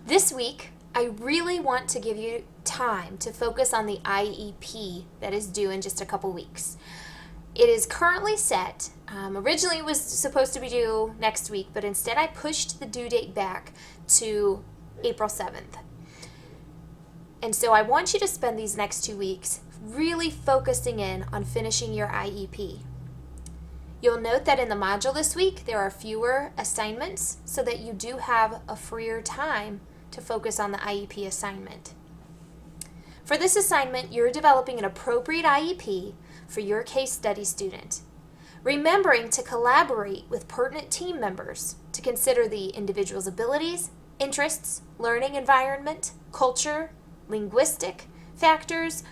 This week, I really want to give you time to focus on the IEP that is due in just a couple weeks. It is currently set. Originally, it was supposed to be due next week, but instead I pushed the due date back to April 7th. And so I want you to spend these next 2 weeks really focusing in on finishing your IEP. You'll note that in the module this week, there are fewer assignments so that you do have a freer time to focus on the IEP assignment. For this assignment, you're developing an appropriate IEP for your case study student, remembering to collaborate with pertinent team members to consider the individual's abilities, interests, learning environment, culture, linguistic factors,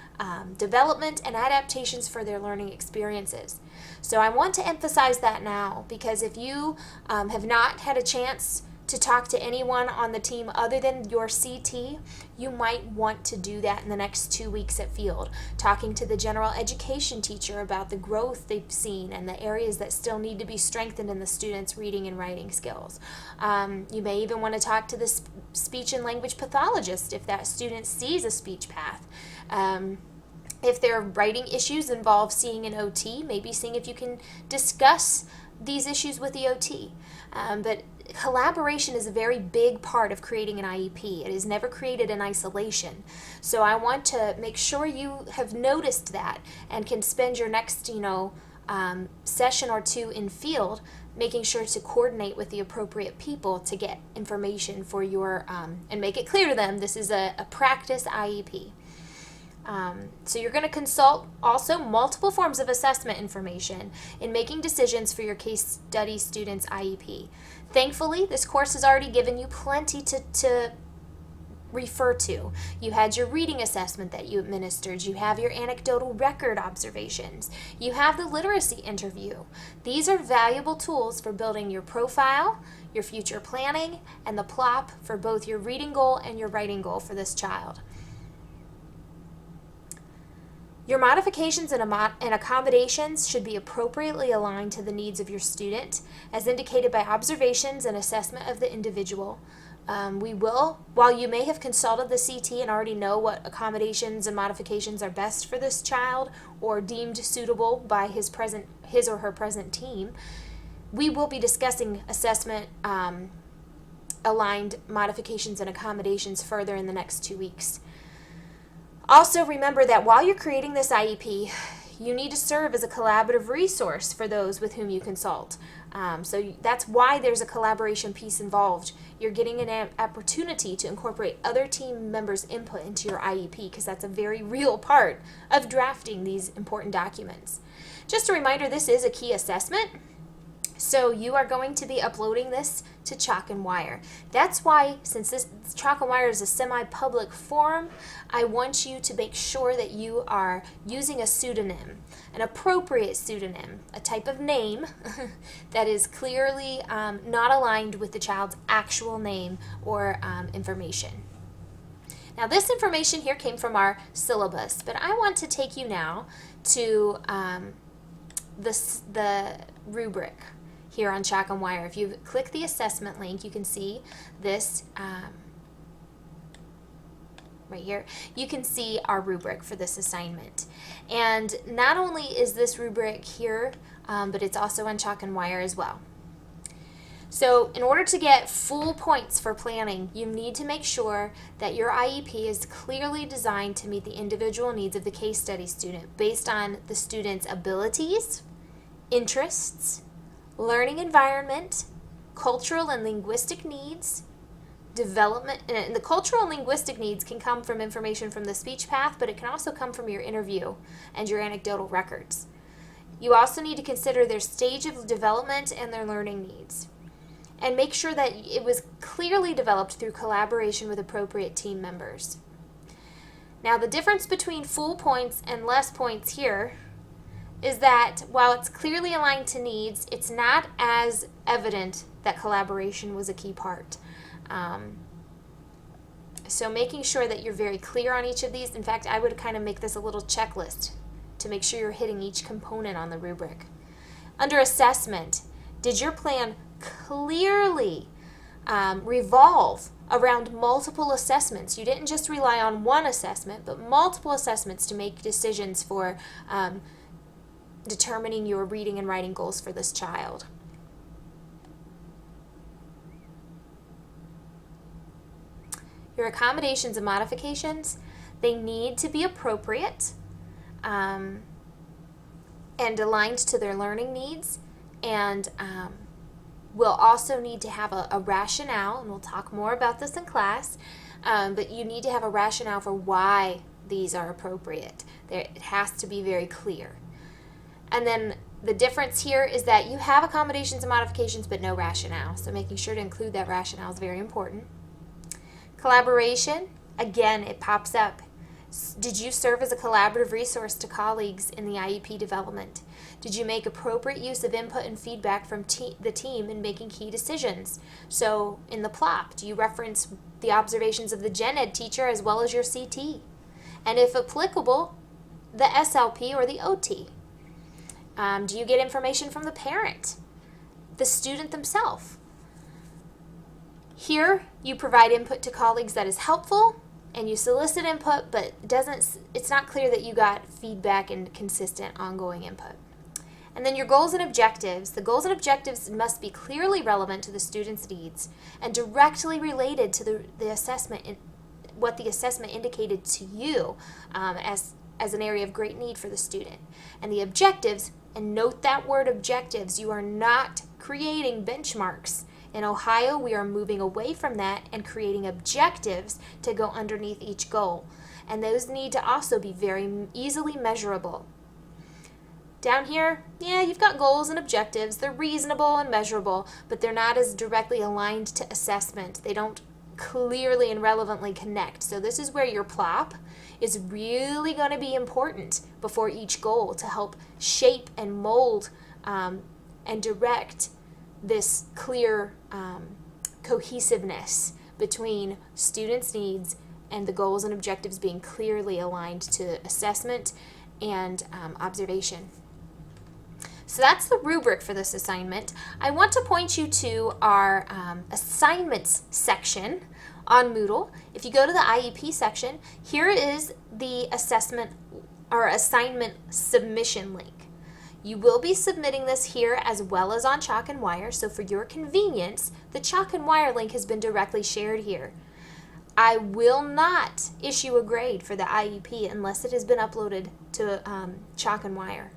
development, and adaptations for their learning experiences. So I want to emphasize that now, because if you have not had a chance to talk to anyone on the team other than your CT, you might want to do that in the next 2 weeks at field, talking to the general education teacher about the growth they've seen and the areas that still need to be strengthened in the students' reading and writing skills. You may even want to talk to the speech and language pathologist if that student sees a speech path. If their writing issues involve seeing an OT, maybe seeing if you can discuss these issues with the OT. But collaboration is a very big part of creating an IEP. It is never created in isolation. So I want to make sure you have noticed that and can spend your next, session or two in field making sure to coordinate with the appropriate people to get information for your, and make it clear to them this is a practice IEP. So you're going to consult also multiple forms of assessment information in making decisions for your case study student's IEP. Thankfully, this course has already given you plenty to refer to. You had your reading assessment that you administered. You have your anecdotal record observations. You have the literacy interview. These are valuable tools for building your profile, your future planning, and the plop for both your reading goal and your writing goal for this child. Your modifications and accommodations should be appropriately aligned to the needs of your student, as indicated by observations and assessment of the individual. While you may have consulted the CT and already know what accommodations and modifications are best for this child or deemed suitable by his or her present team, we will be discussing assessment aligned modifications and accommodations further in the next 2 weeks. Also, remember that while you're creating this IEP, you need to serve as a collaborative resource for those with whom you consult. So that's why there's a collaboration piece involved. You're getting an opportunity to incorporate other team members' input into your IEP, because that's a very real part of drafting these important documents. Just a reminder, this is a key assessment. So you are going to be uploading this to Chalk and Wire. That's why, since this Chalk and Wire is a semi-public forum, I want you to make sure that you are using a pseudonym, an appropriate pseudonym, a type of name that is clearly not aligned with the child's actual name or information. Now, this information here came from our syllabus, but I want to take you now to the rubric here on Chalk and Wire. If you click the assessment link, you can see this right here. You can see our rubric for this assignment. And not only is this rubric here, but it's also on Chalk and Wire as well. So in order to get full points for planning, you need to make sure that your IEP is clearly designed to meet the individual needs of the case study student based on the student's abilities, interests, learning environment, cultural and linguistic needs, development. And the cultural and linguistic needs can come from information from the speech path, but it can also come from your interview and your anecdotal records. You also need to consider their stage of development and their learning needs. And make sure that it was clearly developed through collaboration with appropriate team members. Now, the difference between full points and less points here is that while it's clearly aligned to needs, it's not as evident that collaboration was a key part. So making sure that you're very clear on each of these. In fact, I would kind of make this a little checklist to make sure you're hitting each component on the rubric. Under assessment, did your plan clearly revolve around multiple assessments. You didn't just rely on one assessment, but multiple assessments to make decisions for determining your reading and writing goals for this child. Your accommodations and modifications, they need to be appropriate and aligned to their learning needs, and we'll also need to have a rationale, and we'll talk more about this in class, but you need to have a rationale for why these are appropriate. It has to be very clear. And then the difference here is that you have accommodations and modifications but no rationale, so making sure to include that rationale is very important. Collaboration, again, it pops up. Did you serve as a collaborative resource to colleagues in the IEP development? Did you make appropriate use of input and feedback from the team in making key decisions? So in the plop, do you reference the observations of the gen ed teacher as well as your CT? And if applicable, the SLP or the OT? Do you get information from the parent, the student themselves? Here, you provide input to colleagues that is helpful, and you solicit input, but it's not clear that you got feedback and consistent ongoing input. And then your goals and objectives. The goals and objectives must be clearly relevant to the student's needs and directly related to the assessment, what the assessment indicated to you as an area of great need for the student. And the objectives, and note that word objectives, you are not creating benchmarks. In Ohio, we are moving away from that and creating objectives to go underneath each goal. And those need to also be very easily measurable. Down here, yeah, you've got goals and objectives. They're reasonable and measurable, but they're not as directly aligned to assessment. They don't clearly and relevantly connect. So this is where your plop is really going to be important before each goal to help shape and mold and direct this clear cohesiveness between students' needs and the goals and objectives being clearly aligned to assessment and observation. So that's the rubric for this assignment. I want to point you to our assignments section on Moodle. If you go to the IEP section, here is the assessment or assignment submission link. You will be submitting this here as well as on Chalk and Wire, so for your convenience, the Chalk and Wire link has been directly shared here. I will not issue a grade for the IEP unless it has been uploaded to Chalk and Wire.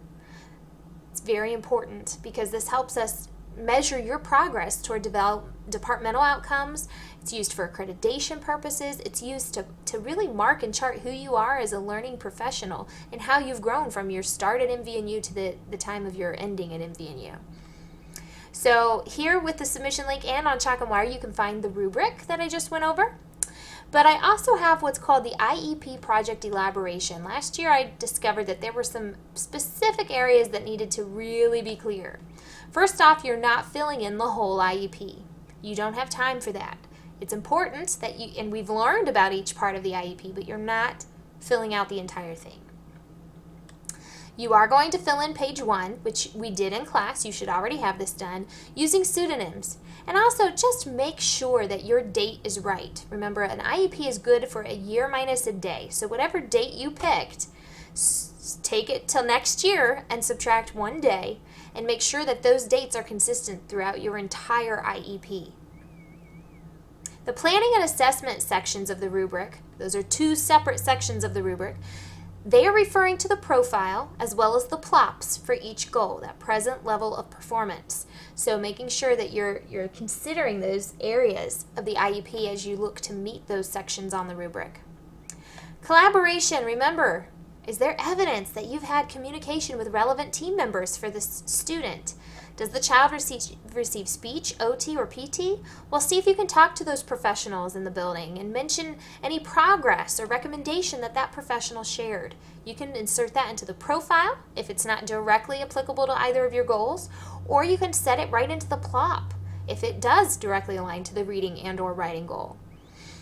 It's very important because this helps us measure your progress toward departmental outcomes. It's used for accreditation purposes. It's used to really mark and chart who you are as a learning professional and how you've grown from your start at MVNU to the time of your ending at MVNU. So here with the submission link and on Chalk and Wire, you can find the rubric that I just went over. But I also have what's called the IEP Project Elaboration. Last year I discovered that there were some specific areas that needed to really be clear. First off, you're not filling in the whole IEP. You don't have time for that. It's important that you, and we've learned about each part of the IEP, but you're not filling out the entire thing. You are going to fill in page 1, which we did in class. You should already have this done, using pseudonyms. And also just make sure that your date is right. Remember, an IEP is good for a year minus a day. So whatever date you picked, take it till next year and subtract 1 day and make sure that those dates are consistent throughout your entire IEP. The planning and assessment sections of the rubric, those are 2 separate sections of the rubric, they are referring to the profile as well as the plops for each goal, that present level of performance. So making sure that you're considering those areas of the IEP as you look to meet those sections on the rubric. Collaboration, remember, is there evidence that you've had communication with relevant team members for this student? Does the child receive speech, OT, or PT? Well, see if you can talk to those professionals in the building and mention any progress or recommendation that professional shared. You can insert that into the profile if it's not directly applicable to either of your goals, or you can set it right into the plop if it does directly align to the reading and or writing goal.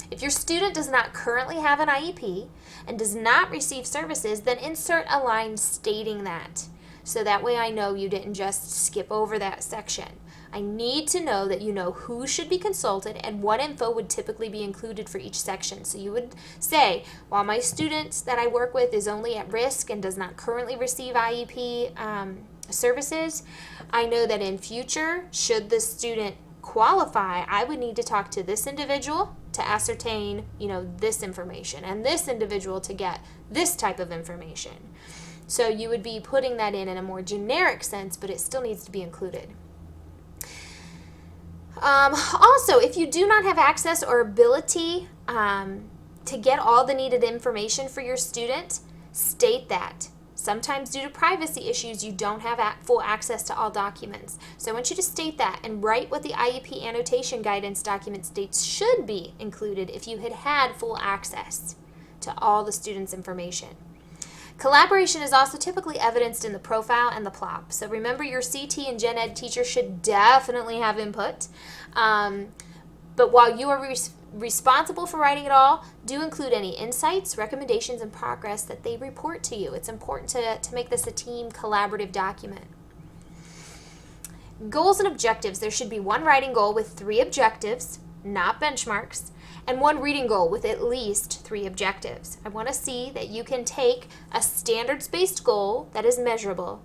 If your student does not currently have an IEP and does not receive services, then insert a line stating that. So that way I know you didn't just skip over that section. I need to know that you know who should be consulted and what info would typically be included for each section. So you would say, while my student that I work with is only at risk and does not currently receive IEP services, I know that in future, should the student qualify, I would need to talk to this individual to ascertain, this information, and this individual to get this type of information. So you would be putting that in a more generic sense, but it still needs to be included. Also, if you do not have access or ability to get all the needed information for your student, state that. Sometimes due to privacy issues, you don't have full access to all documents. So I want you to state that and write what the IEP annotation guidance document states should be included if you had full access to all the student's information. Collaboration is also typically evidenced in the profile and the plop. So remember, your CT and Gen Ed teacher should definitely have input. But while you are responsible for writing it all, do include any insights, recommendations, and progress that they report to you. It's important to make this a team collaborative document. Goals and objectives. There should be one writing goal with 3 objectives, not benchmarks, and one reading goal with at least 3 objectives. I want to see that you can take a standards-based goal that is measurable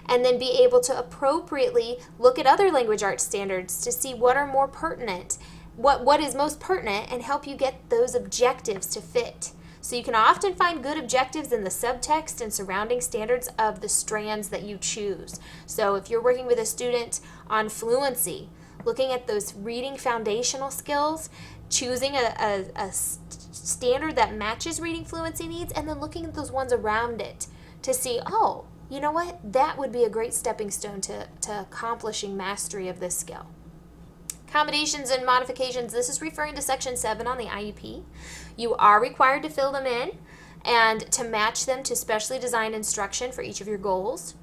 and then be able to appropriately look at other language arts standards to see what are more pertinent, what is most pertinent, and help you get those objectives to fit. So you can often find good objectives in the subtext and surrounding standards of the strands that you choose. So if you're working with a student on fluency, looking at those reading foundational skills, choosing a standard that matches reading fluency needs, and then looking at those ones around it to see, oh, you know what? That would be a great stepping stone to accomplishing mastery of this skill. Accommodations and modifications. This is referring to Section 7 on the IEP. You are required to fill them in and to match them to specially designed instruction for each of your goals.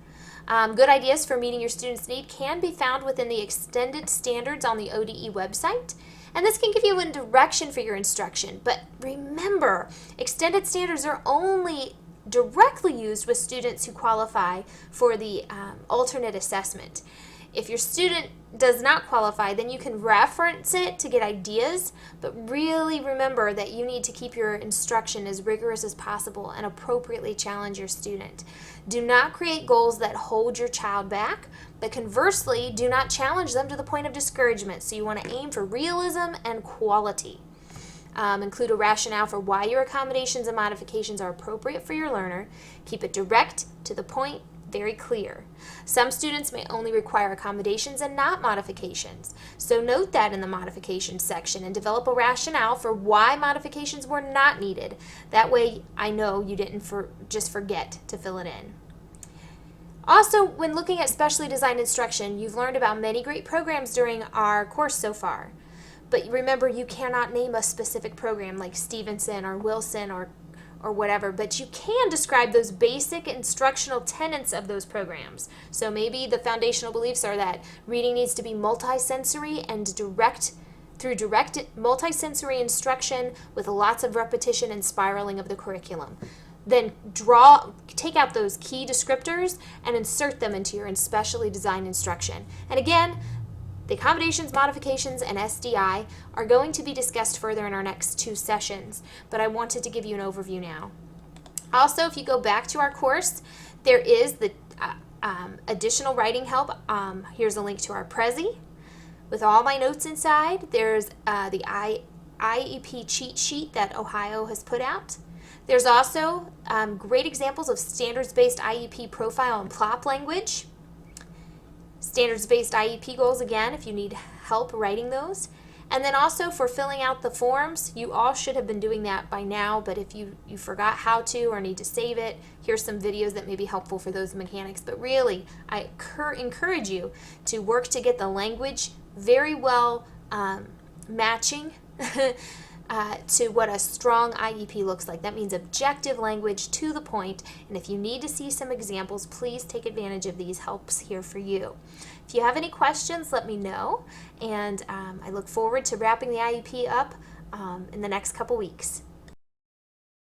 Good ideas for meeting your students' need can be found within the extended standards on the ODE website. And this can give you a direction for your instruction. But remember, extended standards are only directly used with students who qualify for the alternate assessment. If your student does not qualify, then you can reference it to get ideas, but really remember that you need to keep your instruction as rigorous as possible and appropriately challenge your student. Do not create goals that hold your child back, but conversely, do not challenge them to the point of discouragement. So you want to aim for realism and quality. Include a rationale for why your accommodations and modifications are appropriate for your learner. Keep it direct, to the point, very clear. Some students may only require accommodations and not modifications. So note that in the modifications section and develop a rationale for why modifications were not needed. That way I know you didn't just forget to fill it in. Also, when looking at specially designed instruction, you've learned about many great programs during our course so far. But remember, you cannot name a specific program like Stevenson or Wilson or whatever, but you can describe those basic instructional tenets of those programs. So maybe the foundational beliefs are that reading needs to be multisensory and through direct multisensory instruction with lots of repetition and spiraling of the curriculum. Then take out those key descriptors and insert them into your specially designed instruction. And again, the accommodations, modifications, and SDI are going to be discussed further in our next 2 sessions, but I wanted to give you an overview now. Also, if you go back to our course, there is the additional writing help. Here's a link to our Prezi with all my notes inside. There's the IEP cheat sheet that Ohio has put out. There's also great examples of standards-based IEP profile and plop language. Standards-based IEP goals, again, if you need help writing those. And then also for filling out the forms, you all should have been doing that by now, but if you forgot how to or need to save it, here's some videos that may be helpful for those mechanics. But really, I encourage you to work to get the language very well matching to what a strong IEP looks like. That means objective language to the point, and if you need to see some examples, please take advantage of these helps here for you. If you have any questions, let me know, and I look forward to wrapping the IEP up in the next couple weeks.